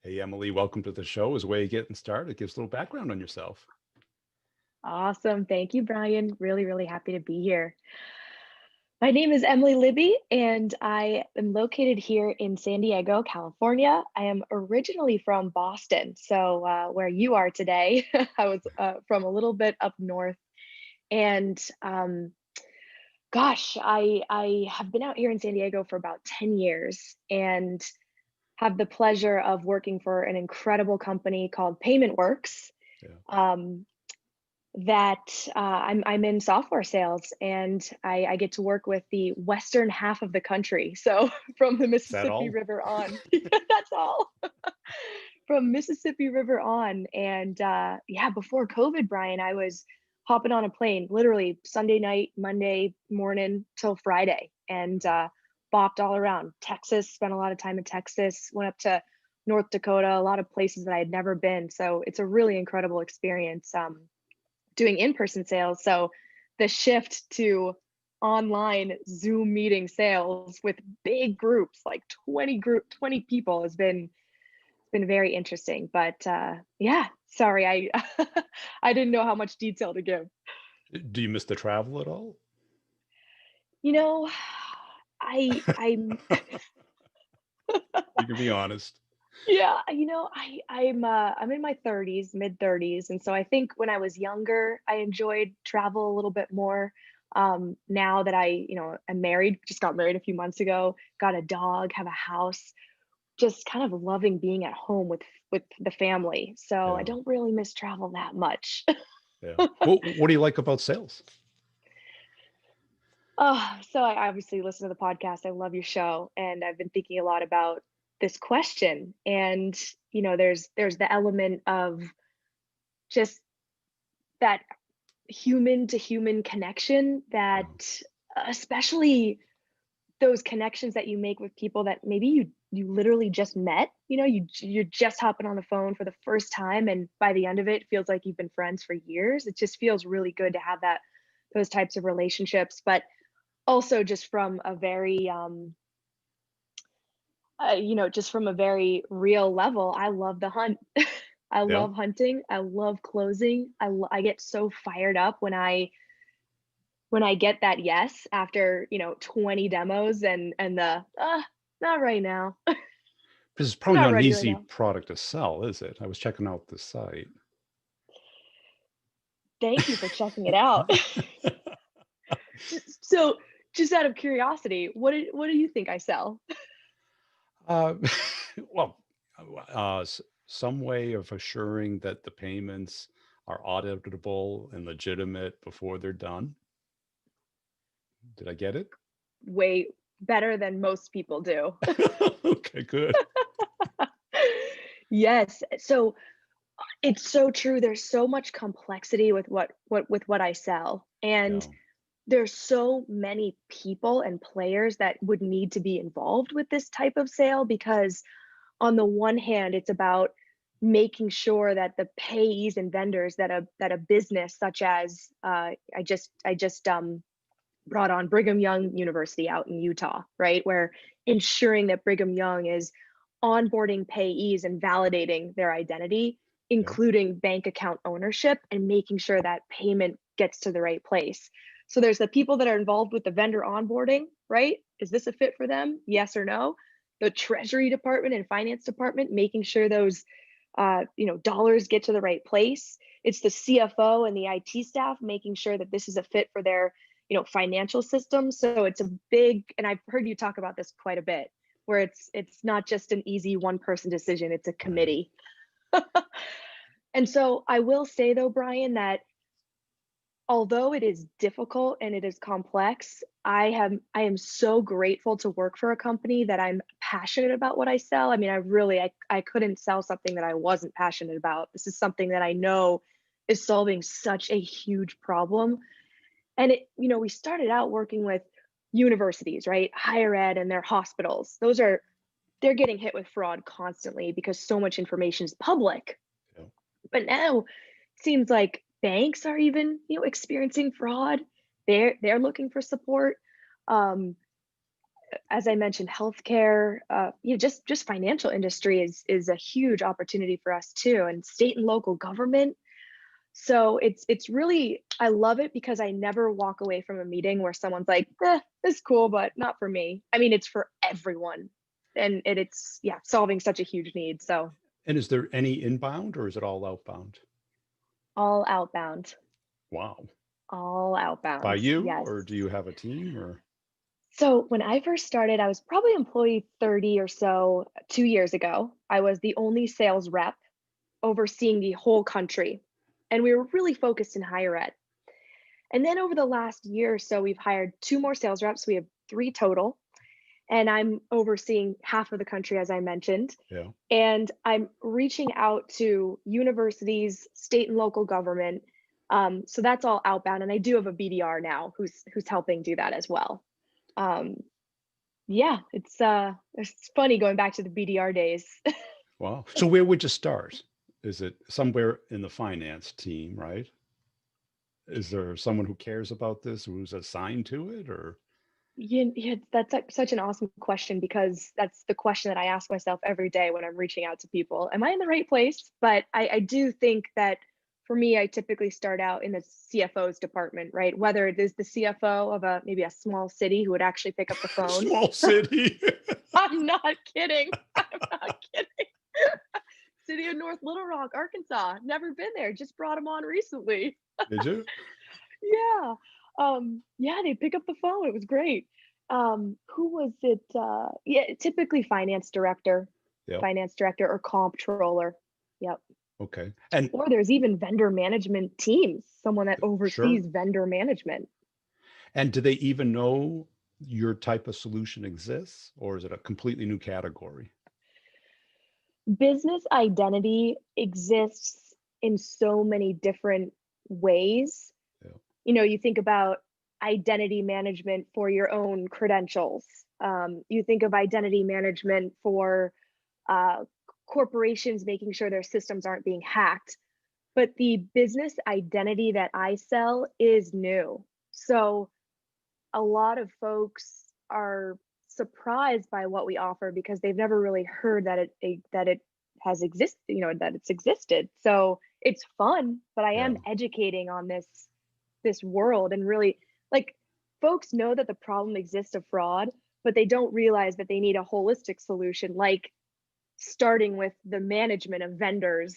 Hey, Emily, welcome to the show. As a way of getting started, it gives a little background on yourself. Awesome. Thank you, Brian. Really, really happy to be here. My name is Emily Libby, and I am located here in San Diego, California. I am originally from Boston, so where you are today. I was from a little bit up north, and gosh, I have been out here in San Diego for about 10 years, and have the pleasure of working for an incredible company called Payment Works. Yeah. Um, that I'm in software sales, and I get to work with the western half of the country. So from the Is that Mississippi all? River on, that's all. From Mississippi River on, and yeah, before COVID, Brian, I was hopping on a plane literally Sunday night, Monday morning till Friday, and bopped all around Texas. Spent a lot of time in Texas. Went up to North Dakota, a lot of places that I had never been. So it's a really incredible experience. Doing in-person sales. So the shift to online Zoom meeting sales with big groups, like 20 people has been very interesting. But yeah, sorry, I I didn't know how much detail to give. Do you miss the travel at all? You know, I'm You can be honest. yeah, I'm in my 30s, mid 30s, and so I think when I was younger, I enjoyed travel a little bit more. Now that I'm married, just got married a few months ago, got a dog, have a house, just kind of loving being at home with the family. So I Yeah, don't really miss travel that much. yeah. What do you like about sales? Oh, so I obviously listen to the podcast. I love your show, and I've been thinking a lot about this question. And there's the element of just that human to human connection Yeah, that especially those connections that you make with people that maybe you literally just met. You're just hopping on the phone for the first time, and by the end of it feels like you've been friends for years. It just feels really good to have that those types of relationships. But also just from a very just from a very real level, I love the hunt. I yeah. love hunting. I love closing. I get so fired up when I get that yes after 20 demos, and the not right now. This is probably Not not an ready right easy now. product to sell, is it? I was checking out the site. Thank you for checking it out. So just out of curiosity, what do you think I sell? Uh, well, some way of assuring that the payments are auditable and legitimate before they're done. Did I get it? Way better than most people do. Okay, good. Yes. So it's so true. There's so much complexity with what I sell. And Yeah, there's so many people and players that would need to be involved with this type of sale, because on the one hand, it's about making sure that the payees and vendors that a business such as I just brought on Brigham Young University out in Utah, right? Where ensuring that Brigham Young is onboarding payees and validating their identity, yeah, including bank account ownership, and making sure that payment gets to the right place. So there's the people that are involved with the vendor onboarding, right? Is this a fit for them? Yes or no? The treasury department and finance department, making sure those dollars get to the right place. It's the CFO and the IT staff making sure that this is a fit for their financial system. So it's a big, and I've heard you talk about this quite a bit, where it's not just an easy one person decision, it's a right. committee. And so I will say though, Brian, that although it is difficult and it is complex, I am so grateful to work for a company that I'm passionate about what I sell. I mean, I couldn't sell something that I wasn't passionate about. This is something that I know is solving such a huge problem. And we started out working with universities, right? Higher ed and their hospitals. They're getting hit with fraud constantly because so much information is public. Yeah. But now it seems like banks are even, experiencing fraud. They're looking for support. Um, as I mentioned, healthcare, just financial industry is a huge opportunity for us too, and state and local government. So it's really, I love it because I never walk away from a meeting where someone's like, this is cool, but not for me. I mean, it's for everyone, and it's yeah, solving such a huge need. So And is there any inbound or is it all outbound? all outbound, Wow. all By outbound. you, Yes. or do you have a team or? So when I first started, I was probably employee 30 or so 2 years ago. I was the only sales rep overseeing the whole country. And we were really focused in higher ed. And then over the last year or so, we've hired two more sales reps. We have three total. And I'm overseeing half of the country, as I mentioned. Yeah. And I'm reaching out to universities, state and local government. So that's all outbound. And I do have a BDR now who's helping do that as well. Um, yeah, it's funny going back to the BDR days. Wow. So where would you start? Is it somewhere in the finance team, right? Is there someone who cares about this, who's assigned to it, or? Yeah, that's such an awesome question because that's the question that I ask myself every day when I'm reaching out to people. Am I in the right place? But I do think that for me, I typically start out in the CFO's department, right? Whether it is the CFO of maybe a small city who would actually pick up the phone. Small city. I'm not kidding. I'm not kidding. City of North Little Rock, Arkansas. Never been there. Just brought them on recently. Did you? Yeah. Yeah, they pick up the phone. It was great. Who was it? Yeah, typically Yep. finance director or comptroller. Yep. Okay. And Or there's even vendor management teams, someone that sure. oversees vendor management. And do they even know your type of solution exists, or is it a completely new category? Business identity exists in so many different ways. Yeah. You think about identity management for your own credentials. You think of identity management for uh, corporations making sure their systems aren't being hacked. But the business identity that I sell is new. So a lot of folks are surprised by what we offer because they've never really heard that it has existed, that it's existed. So it's fun, but I am Yeah. educating on this world and really, like, folks know that the problem exists of fraud, but they don't realize that they need a holistic solution, like starting with the management of vendors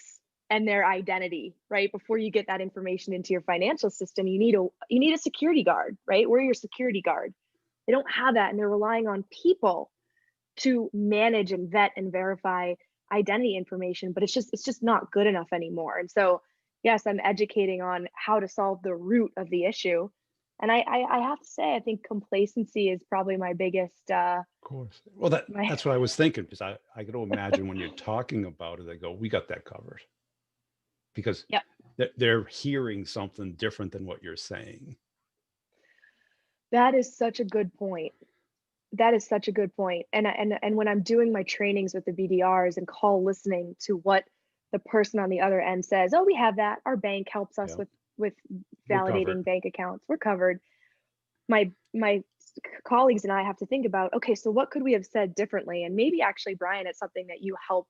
and their identity, right? Before you get that information into your financial system, you need a security guard, right? We're your security guard. They don't have that, and they're relying on people to manage and vet and verify identity information, but it's just not good enough anymore. And so, yes, I'm educating on how to solve the root of the issue. And I have to say, I think complacency is probably my biggest Of course. Well, that my that's what I was thinking, because I could imagine when you're talking about it, I go, we got that covered, because yep. they're hearing something different than what you're saying. That is such a good point. That is such a good point. And when I'm doing my trainings with the BDRs and call listening to what the person on the other end says, oh, we have that. Our bank helps us Yeah, with we're covered. validating bank accounts. We're covered. My colleagues and I have to think about, okay, so what could we have said differently? And maybe actually, Brian, it's something that you help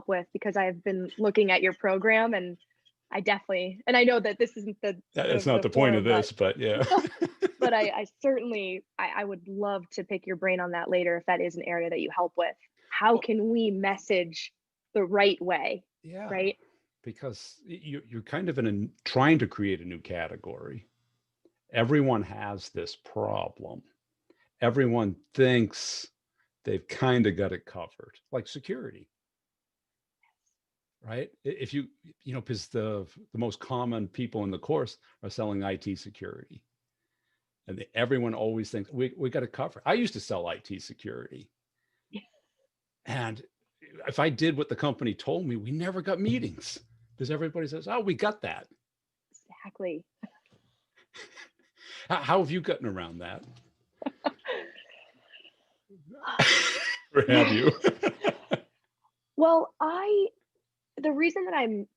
with because I've been looking at your program and I know that this isn't the That's the, not the the point of forum, but this, but yeah. but I certainly I would love to pick your brain on that later if that is an area that you help with. How Well, can we message the right way, yeah, right? because you're kind of trying to create a new category. Everyone has this problem. Everyone thinks they've kind of got it covered, like security, right? If because the most common people in the course are selling IT security, and everyone always thinks we got it covered. I used to sell IT security, and if I did what the company told me, we never got meetings because everybody says, "Oh, we got that." Exactly. How have you gotten around that? Or have you? Well, the reason that I'm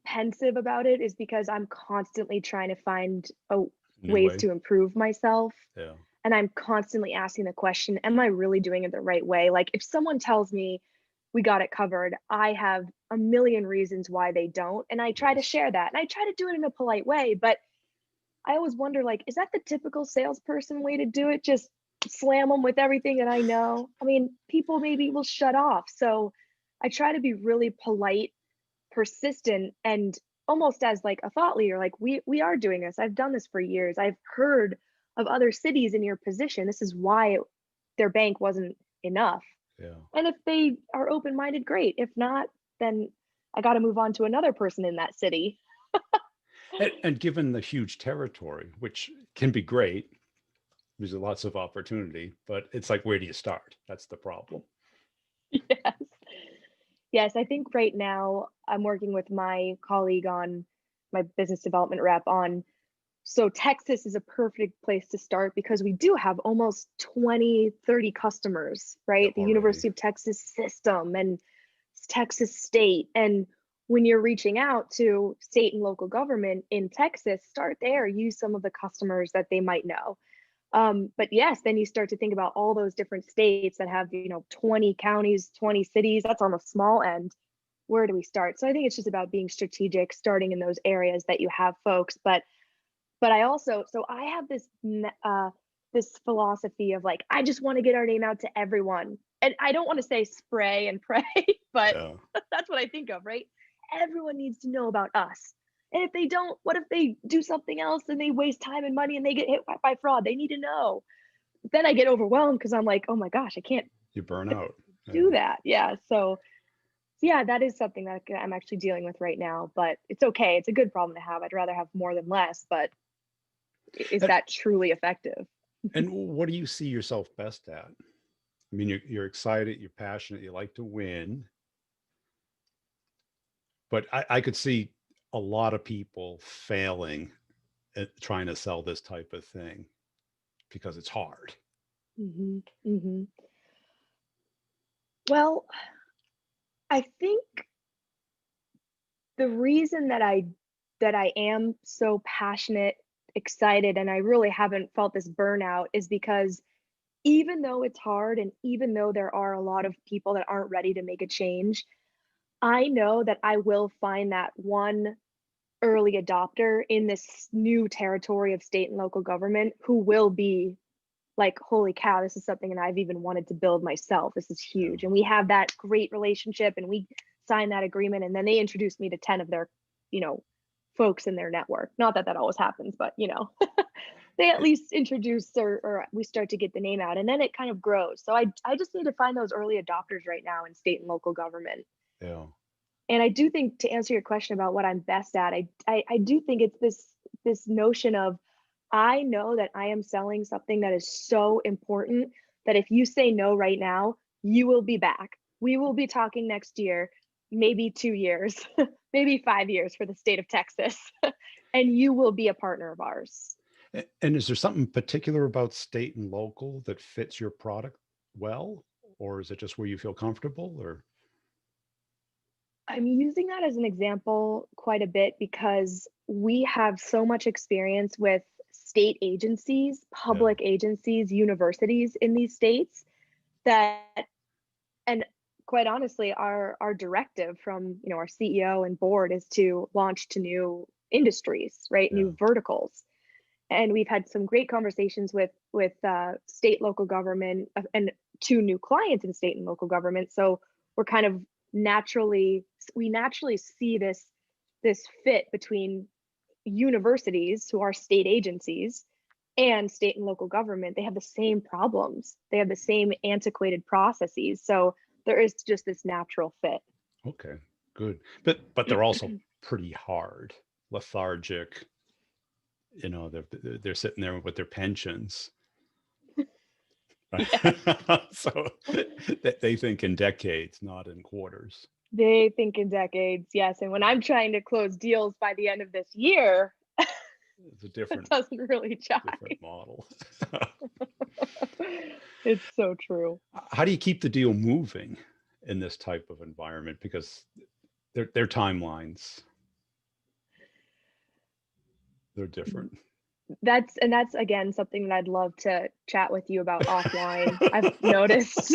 pensive about it is because I'm constantly trying to find New ways way. to improve myself. Yeah. and I'm constantly asking the question, am I really doing it the right way? Like if someone tells me we got it covered, I have a million reasons why they don't. And I try to Yes. share that. And I try to do it in a polite way, but I always wonder like, is that the typical salesperson way to do it? Just slam them with everything that I know? I mean, people maybe will shut off. So I try to be really polite, persistent, and almost as like a thought leader. Like we are doing this. I've done this for years. I've heard of other cities in your position. This is why their bank wasn't enough. Yeah. And if they are open-minded, great. If not, then I got to move on to another person in that city. And given the huge territory, which can be great, there's lots of opportunity, but it's like, where do you start? That's the problem. Yes. Yes, I think right now I'm working with my colleague on my business development rep on, so Texas is a perfect place to start because we do have almost 20, 30 customers, Yeah, right? The already. University of Texas system and Texas State. And when you're reaching out to state and local government in Texas, start there, use some of the customers that they might know. But yes, then you start to think about all those different states that have, 20 counties, 20 cities. That's on the small end. Where do we start? So I think it's just about being strategic, starting in those areas that you have folks. But I also, so I have this philosophy of like, I just want to get our name out to everyone. And I don't want to say spray and pray, but Yeah. that's what I think of, right? Everyone needs to know about us. And if they don't, what if they do something else and they waste time and money and they get hit by fraud? They need to know. Then I get overwhelmed because I'm like, oh my gosh, I can't You burn out. Yeah. do that. Yeah. So yeah, that is something that I'm actually dealing with right now, but it's okay. It's a good problem to have. I'd rather have more than less, but is And, that truly effective? and what do you see yourself best at? I mean, you're excited, you're passionate, you like to win, but I could see a lot of people failing at trying to sell this type of thing because it's hard. Hmm. Hmm. Well, I think the reason that I am so passionate, excited, and I really haven't felt this burnout is because even though it's hard and even though there are a lot of people that aren't ready to make a change, I know that I will find that one early adopter in this new territory of state and local government who will be like, holy cow, this is something and I've even wanted to build myself. This is Yeah. huge. And we have that great relationship and we signed that agreement. And then they introduced me to 10 of their, you know, folks in their network. Not that that always happens, but they at least introduce or we start to get the name out and then it kind of grows. So I just need to find those early adopters right now in state and local government. Yeah. And I do think to answer your question about what I'm best at, I do think it's this notion of I know that I am selling something that is so important that if you say no right now, you will be back. We will be talking next year, maybe 2 years, maybe 5 years for the state of Texas, and you will be a partner of ours. And is there something particular about state and local that fits your product well? Or is it just where you feel comfortable or? I'm using that as an example quite a bit because we have so much experience with state agencies, Yeah. public agencies, universities in these states that, and quite honestly, our directive from our CEO and board is to launch to new industries, right? Yeah. New verticals. And we've had some great conversations with state, local government, and two new clients in state and local government. So we're kind of naturally we naturally see this fit between universities who are state agencies and state and local government. They have the same problems. They have the same antiquated processes. So there is just this natural fit. Okay. Good. But they're also pretty hard, lethargic. They're sitting there with their pensions. Yes, So they think in decades, not in quarters. they think in decades. Yes, and when I'm trying to close deals by the end of this year, It's a it different doesn't really jive. different model. It's so true. How do you keep the deal moving in this type of environment? Because their timelines, they're different. that's again something that I'd love to chat with you about offline. I've noticed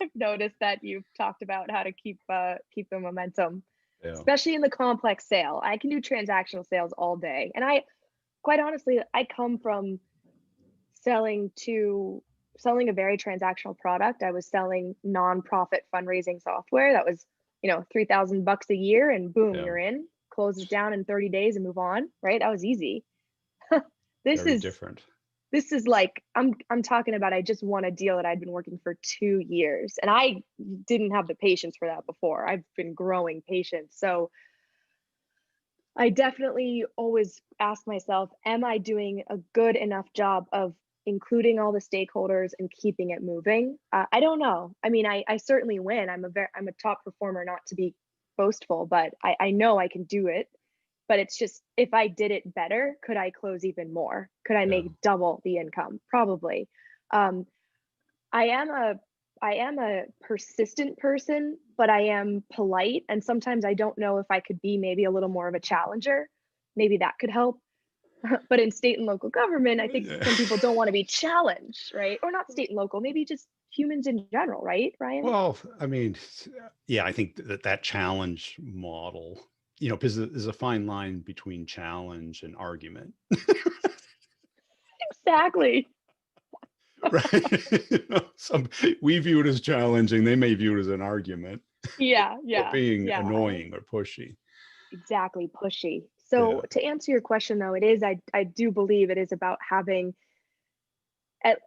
I've noticed that you've talked about how to keep the momentum, Yeah. especially in the complex sale. I can do transactional sales all day. And I quite honestly, I come from selling to selling a very transactional product. I was selling nonprofit fundraising software that was, 3,000 bucks a year and boom, Yeah. you're in, close it down in 30 days and move on, right? That was easy. This Very is different. this is like I'm talking about I just won a deal that I'd been working for 2 years and I didn't have the patience for that before. I've been growing patience. So I definitely always ask myself, am I doing a good enough job of including all the stakeholders and keeping it moving? I don't know. I mean, I certainly win. I'm a top performer, not to be boastful, but I know I can do it. But it's just if I did it better, could I close even more? Could I Yeah. make double the income? Probably. Um, I am a I am a persistent person, but I am polite, and sometimes I don't know if I could be maybe a little more of a challenger. Maybe that could help. But in state and local government, I think Yeah. some people don't want to be challenged, right? Or not state and local, maybe just humans in general, right, Ryan? Well, I mean, yeah, I think that challenge model, because there's a fine line between challenge and argument, Exactly. right? Some we view it as challenging, they may view it as an argument Yeah, or yeah, being yeah. annoying or pushy. Exactly, pushy. Yeah, So to answer your question though, I do believe it is about having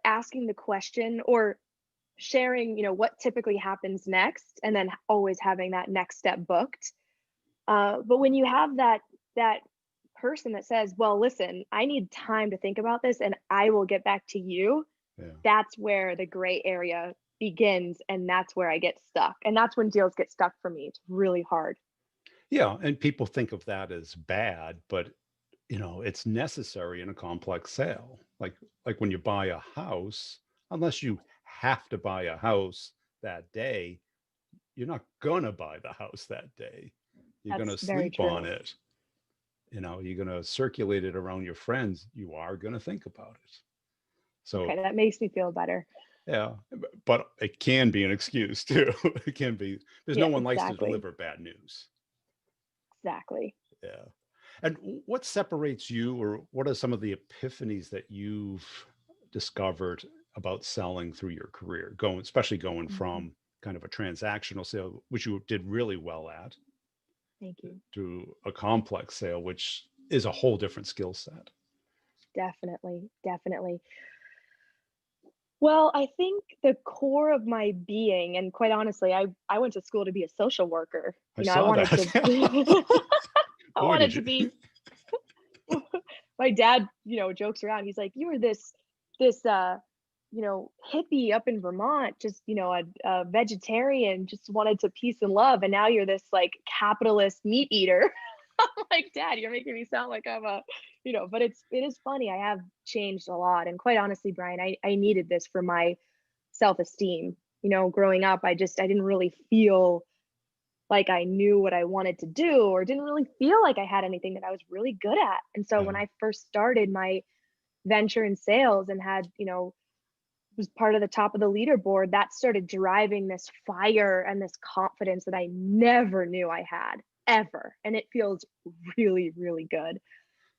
asking the question or sharing, what typically happens next and then always having that next step booked. But when you have that person that says, "Well, listen, I need time to think about this and I will get back to you." yeah. That's where the gray area begins and that's where I get stuck. And that's when deals get stuck for me. It's really hard. Yeah, and people think of that as bad, but it's necessary in a complex sale. Like when you buy a house, unless you have to buy a house that day, you're not gonna buy the house that day. You're gonna That's very sleep on true. it. You're gonna circulate it around your friends. You are gonna think about it. Okay, So that makes me feel better. yeah, but it can be an excuse too. It can be because no Yeah, one likes to exactly. deliver bad news. Exactly. Yeah. And what separates you, or what are some of the epiphanies that you've discovered about selling through your career, especially going Mhm. from kind of a transactional sale, which you did really well at, Thank you. to a complex sale, which is a whole different skill set? Definitely, definitely. Well, I think the core of my being, and quite honestly, I went to school to be a social worker. I I saw wanted to that. I Boy, wanted did to you. be my dad, jokes around. He's like, "You were this hippie up in Vermont, just, a vegetarian, just wanted to peace and love, and now you're this like capitalist meat eater." I'm like, "Dad, you're making me sound like I'm but it is funny. I have changed a lot. And quite honestly, Brian, I needed this for my self-esteem. Growing up, I didn't really feel like I knew what I wanted to do or didn't really feel like I had anything that I was really good at. And so when Yeah. I first started my venture in sales and was part of the top of the leaderboard, that started driving this fire and this confidence that I never knew I had ever. And it feels really, really good.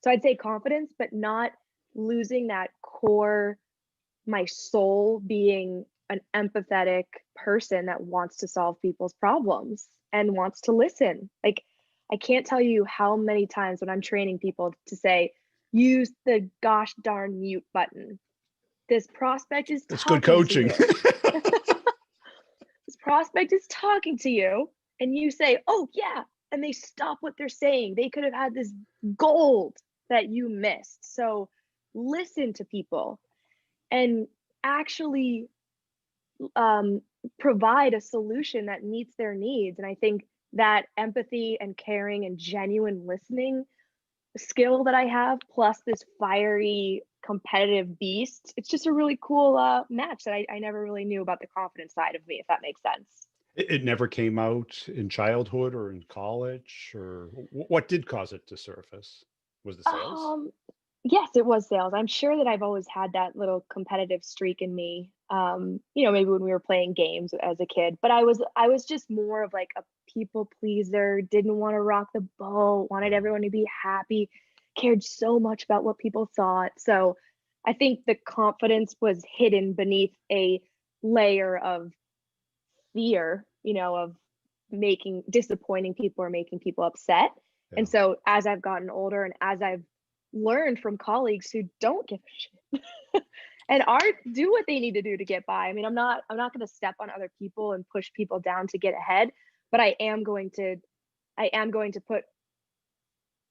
So I'd say confidence, but not losing that core, my soul being an empathetic person that wants to solve people's problems and wants to listen. Like, I can't tell you how many times when I'm training people to say, use the gosh darn mute button. This prospect is It's good talking to coaching. you. This prospect is talking to you, and you say, "Oh, yeah." And they stop what they're saying. They could have had this gold that you missed. So listen to people and actually um, provide a solution that meets their needs. And I think that empathy and caring and genuine listening skill that I have, plus this fiery competitive beast, it's just a really cool match that I never really knew about the confidence side of me, if that makes sense. It never came out in childhood or in college, or what did cause it to surface? Was the sales? Um, Yes, it was sales. I'm sure that I've always had that little competitive streak in me. Maybe when we were playing games as a kid, but I was just more of like a people pleaser, didn't want to rock the boat, wanted Yeah, everyone to be happy, cared so much about what people thought. So I think the confidence was hidden beneath a layer of fear, of making disappointing people or making people upset. And yeah, so as I've gotten older and as I've learned from colleagues who don't give a shit and are do what they need to do to get by. I mean, I'm not going to step on other people and push people down to get ahead, but I am going to put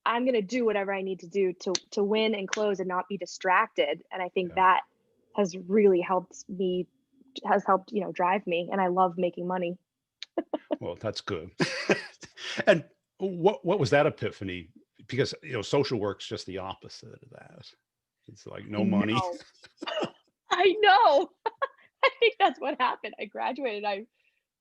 I'm going to do whatever I need to do to win and close and not be distracted. And I think yeah. that has really helped me has helped, drive me, and I love making money. Well, that's good. And what was that epiphany? Because social work's just the opposite of that. It's like I no money. know. I know. I think that's what happened. I graduated, I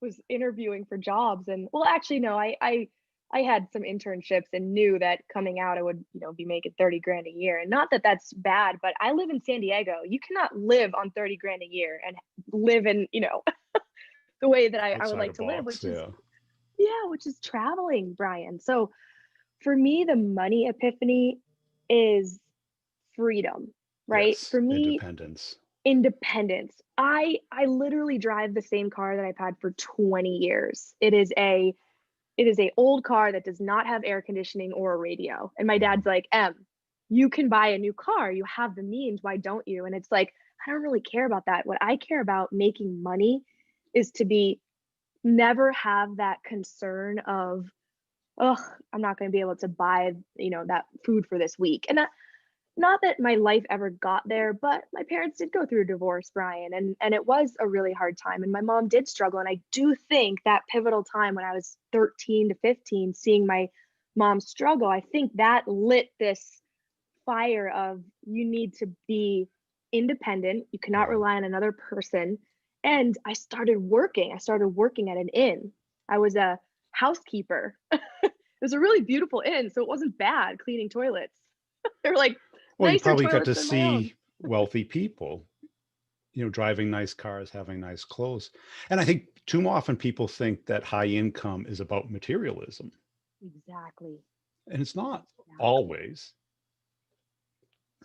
was interviewing for jobs, and well, actually no, I had some internships and knew that coming out I would, be making 30 grand a year. And not that that's bad, but I live in San Diego. You cannot live on 30 grand a year and live in, the way that I would Outside a like to live, box, which is, yeah. yeah, which is traveling, Brian. So for me, the money epiphany is freedom, right? Yes, For me, independence. independence. I literally drive the same car that I've had for 20 years. It is a old car that does not have air conditioning or a radio. And my Mhm. dad's like, you can buy a new car. You have the means. Why don't you? And it's like, I don't really care about that. What I care about making money is to be never have that concern of, oh, I'm not going to be able to buy, that food for this week. And not that my life ever got there, but my parents did go through a divorce, Brian, and it was a really hard time. And my mom did struggle. And I do think that pivotal time when I was 13 to 15, seeing my mom struggle, I think that lit this fire of you need to be independent. You cannot Yeah. rely on another person. And I started working. I started working at an inn. I was a housekeeper. It was a really beautiful inn, so it wasn't bad cleaning toilets. They were like Well, you nicer probably got toilets to than my own. see wealthy people, driving nice cars, having nice clothes. And I think too often people think that high income is about materialism, Exactly. and it's not Exactly. always.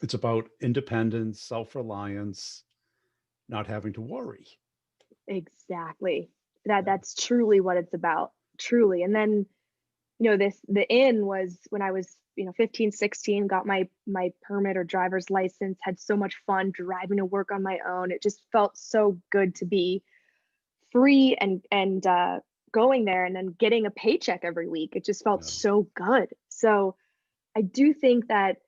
It's about independence, self-reliance, not having to worry. Exactly. That Yeah. that's truly what it's about. Truly. And then, the inn was when I was, 15, 16, got my permit or driver's license, had so much fun driving to work on my own. It just felt so good to be free and going there and then getting a paycheck every week. It just felt Yeah. so good. So I do think that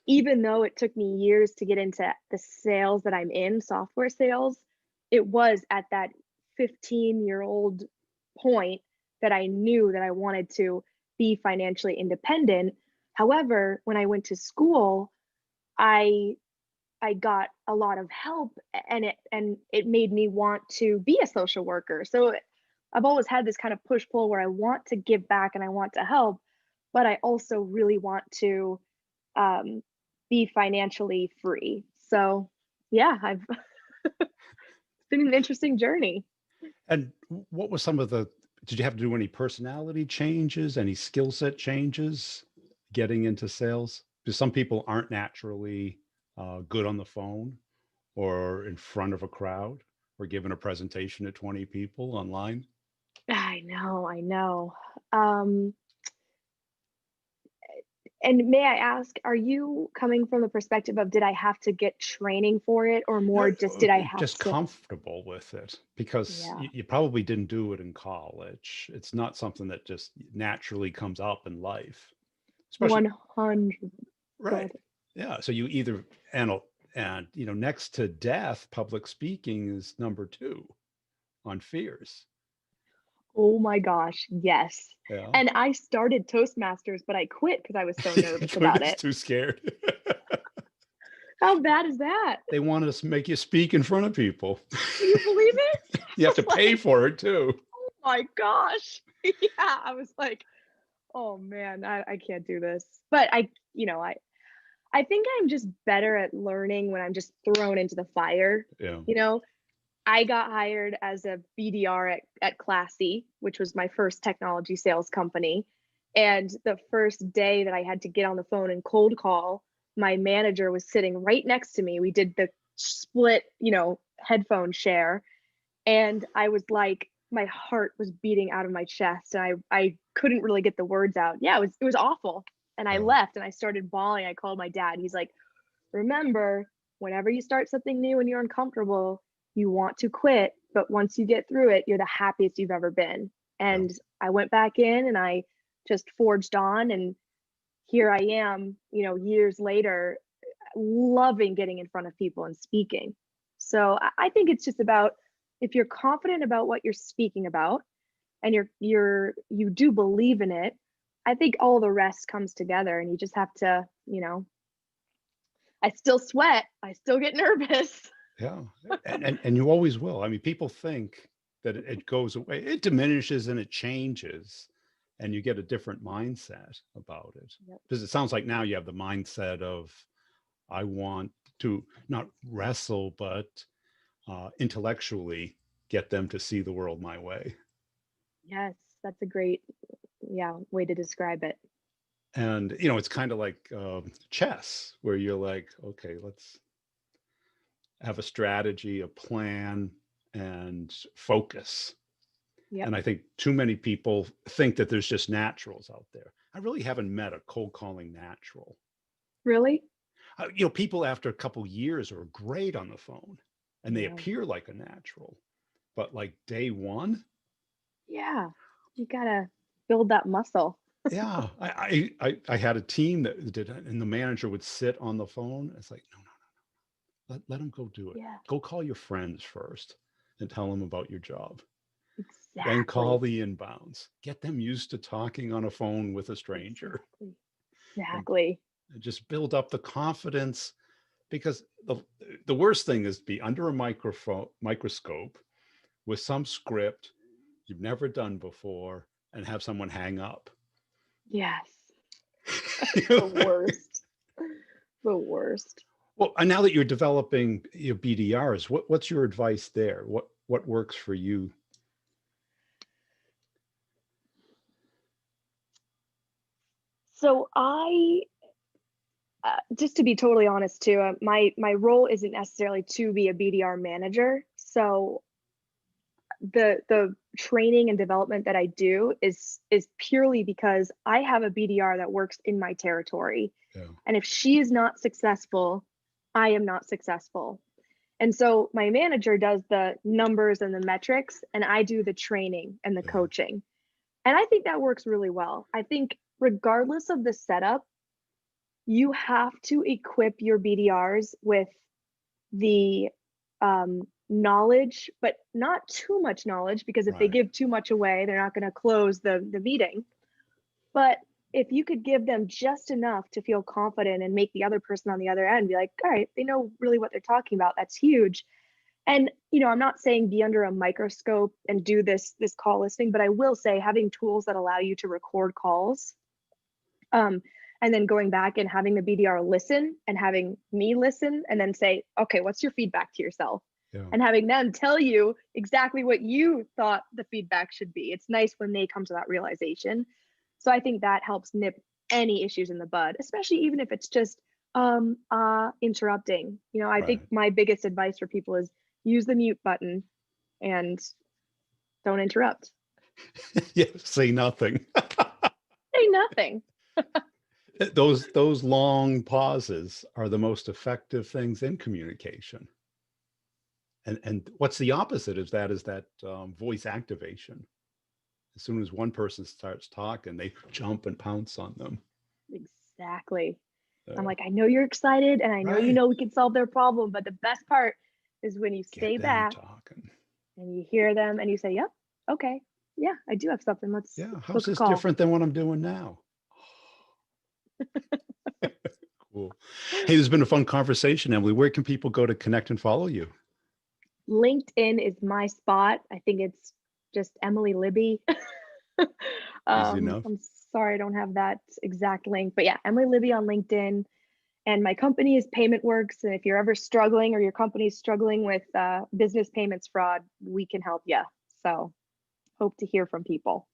even though it took me years to get into the sales that I'm in, software sales, it was at that 15-year-old point that I knew that I wanted to be financially independent. However, when I went to school, I I got a lot of help, and it made me want to be a social worker. So I've always had this kind of push pull where I want to give back and I want to help, but I also really want to um, be financially free. So yeah, I've it's been an interesting journey. And what was some of the, did you have to do any personality changes, any skill set changes getting into sales? Because some people aren't naturally good on the phone or in front of a crowd or giving a presentation to 20 people online. I know, I know. Um, and may I ask, are you coming from the perspective of did I have to get training for it, or more just did I have Just to? comfortable with it because Yeah, you probably didn't do it in college. It's not something that just naturally comes up in life, especially. 100. Go Right. ahead. Yeah. So you either, and next to death, public speaking is number two on fears. Oh my gosh, yes. Yeah. And I started Toastmasters, but I quit because I was so nervous We're about just it. too scared. How bad is that? They want us to make you speak in front of people. Can you believe it? You I have to was pay like, for it too. oh my gosh. Yeah, I was like, oh man, I can't do this. But I I think I'm just better at learning when I'm just thrown into the fire. Yeah. You know, I got hired as a BDR at Classy, which was my first technology sales company. And the first day that I had to get on the phone and cold call, my manager was sitting right next to me. We did the split, headphone share. And I was like, my heart was beating out of my chest. And I couldn't really get the words out. Yeah, it was awful. And I Yeah. left and I started bawling. I called my dad. He's like, remember, whenever you start something new and you're uncomfortable, you want to quit, but once you get through it, you're the happiest you've ever been. Yeah. And I went back in and I just forged on, and here I am, years later, loving getting in front of people and speaking. So I think it's just about, if you're confident about what you're speaking about and you do believe in it, I think all the rest comes together, and you just have to, I still sweat, I still get nervous. Yeah. And you always will. I mean, people think that it goes away, it diminishes and it changes, and you get a different mindset about it. Yep. Because it sounds like now you have the mindset of, I want to not wrestle, but intellectually get them to see the world my way. Yes, that's a great, yeah, way to describe it. And, it's kind of like chess, where you're like, okay, let's have a strategy, a plan, and focus. Yep. And I think too many people think that there's just naturals out there. I really haven't met a cold calling natural. Really? People after a couple years are great on the phone and they Yeah. appear like a natural, but like day one, Yeah. You gotta build that muscle. yeah, I had a team that did it, and the manager would sit on the phone. It's like, no, no, let him go do it. Yeah, Go call your friends first and tell them about your job. Then call exactly. the inbounds. Get them used to talking on a phone with a stranger, Exactly. and Exactly. just build up the confidence. Because the worst thing is to be under a microscope with some script you've never done before and have someone hang up. Yes. The worst. The worst. Well, and now that you're developing your BDRs, what's your advice there? What works for you? So just to be totally honest too, my role isn't necessarily to be a BDR manager. So the training and development that I do is purely because I have a BDR that works in my territory. Yeah, And if she is not successful, I am not successful. And so my manager does the numbers and the metrics, and I do the training and the yeah, coaching. And I think that works really well. I think regardless of the setup, you have to equip your BDRs with the knowledge, but not too much knowledge, because if they right. give too much away, they're not going to close the meeting. But if you could give them just enough to feel confident and make the other person on the other end be like, all right, they know really what they're talking about, that's huge. And I'm not saying be under a microscope and do this call listening, but I will say having tools that allow you to record calls, um, and then going back and having the BDR listen and having me listen and then say, okay, what's your feedback to yourself? Yeah. And having them tell you exactly what you thought the feedback should be. It's nice when they come to that realization. So I think that helps nip any issues in the bud, especially even if it's just interrupting. I think Right. my biggest advice for people is use the mute button and don't interrupt. Yeah, say nothing. Say nothing. Those long pauses are the most effective things in communication. And what's the opposite of that is that voice activation. As soon as one person starts talking, they jump and pounce on them. Exactly. I'm Uh, like, I know you're excited and I know right. we can solve their problem, but the best part is when you Get stay them back talking. and you hear them and you say, "Yep, okay, yeah, I do have something. Let's Yeah. How's book a this call." different than what I'm doing now? Cool. Hey, this has been a fun conversation, Emily. Where can people go to connect and follow you? LinkedIn is my spot. I think it's just Emily Libby. Easy enough. I'm sorry I don't have that exact link, but yeah, Emily Libby on LinkedIn. And my company is PaymentWorks. And if you're ever struggling or your company's struggling with business payments fraud, we can help you. So hope to hear from people.